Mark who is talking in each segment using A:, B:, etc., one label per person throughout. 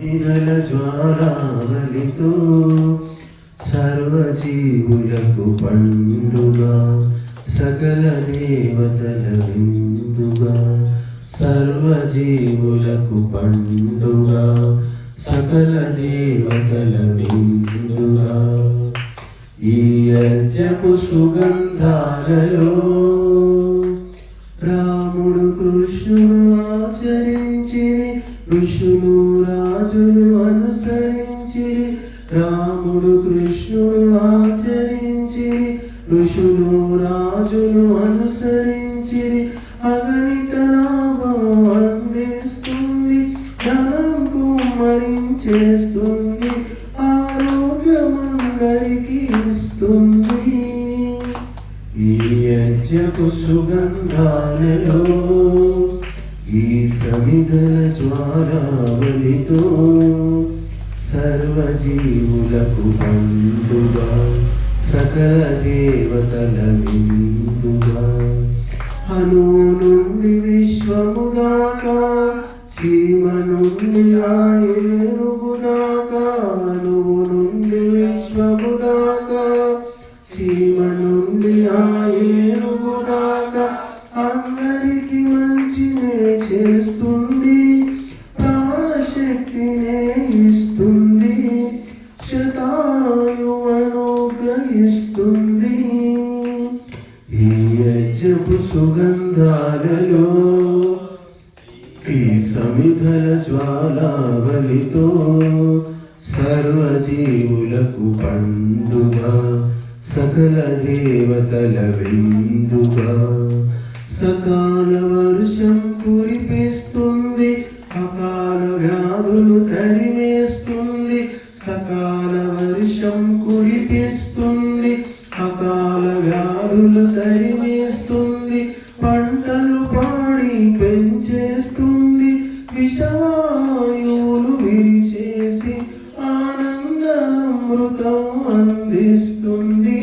A: నిగల జ్వాలావలితో సర్వజీవులకు పండుగా సకల దేవతల విందుగా సర్వజీవులకు పండుగా సకల దేవతల విందుగా ఈ యజ్ఞపు సుగంధాలలో రాముడు కృష్ణుడు ఆచరించిరి ఋషులు రాజులు అనుసరించిరి రాముడు కృష్ణుడు ఆచరించిరి ఋషులు రాజులు అనుసరించిరి అగణిత లాభం అందిస్తుంది ధనం కుమ్మరించేస్తుంది ఆరోగ్యమందరికి ఇస్తుంది ఈ యజ్ఞపు సుగంధాలలో ఈ సమిధల జ్వాలావలితో సర్వజీవులకు పండుగా సకల దేవతల విందుగా అణు నుండి విశ్వము దాకా చీమ నుండి ఆ ఏనుగు దాకా అణువు నుండి విశ్వము దాకా చీమ నుండి ఆ ఏనుగు దాకా అందరికి మంచినే చేస్తుంది ప్రాణశక్తినే ఇస్తుంది శతాయువును గ్రహిస్తుంది ఈ యజ్ఞపు సుగంధాలలో ఈ సమిధల జ్వాలావలితో సర్వజీవులకు పండుగా సకల దేవతల విందుగా సకాల వర్షం కురిపిస్తుంది అకాల వ్యాధులు తరిమేస్తుంది సకాల వర్షం కురిపిస్తుంది అకాల వ్యాధులు తరిమేస్తుంది పంటలు పాడి పెంచేస్తుంది విషవాయువులు విరిచేసి ఆనంద అమృతం అందిస్తుంది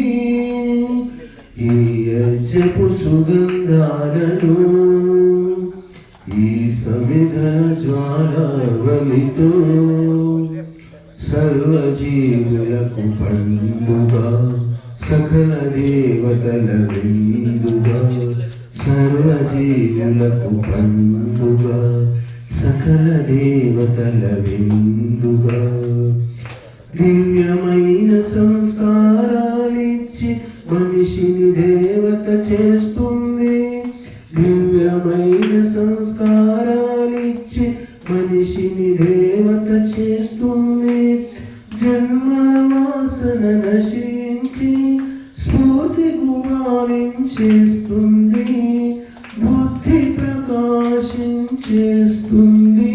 A: ఈ యజ్ఞపు సుగంధాలను ఈ సమిధల జ్వాలావలితో సర్వజీవులకు పండుగా సకల దేవతల విందుగా సర్వజీవులకు పండుగా సకల దేవతల విందుగా దివ్యమైన సంస్కారాలిచ్చి మనిషిని దేవత చేస్తుంది దివ్యమైన సంస్కారాలిచ్చి మనిషిని దేవత చేస్తుంది జన్మల వాసన నశించి స్ఫూర్తి గుమాలించేస్తుంది బుద్ధి ప్రకాశించేస్తుంది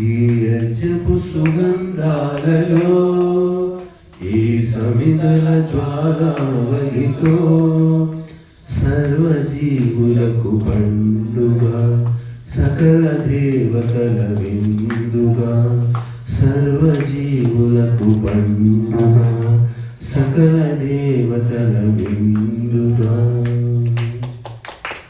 A: ఈ యజ్ఞపు సుగంధాలలో ఈ సమిధల జ్వాలావలితో సర్వజీవులకు పండుగా సకల దేవతల విందుగా సర్వజీవులకు పండుగా సకల దేవతల విందుగా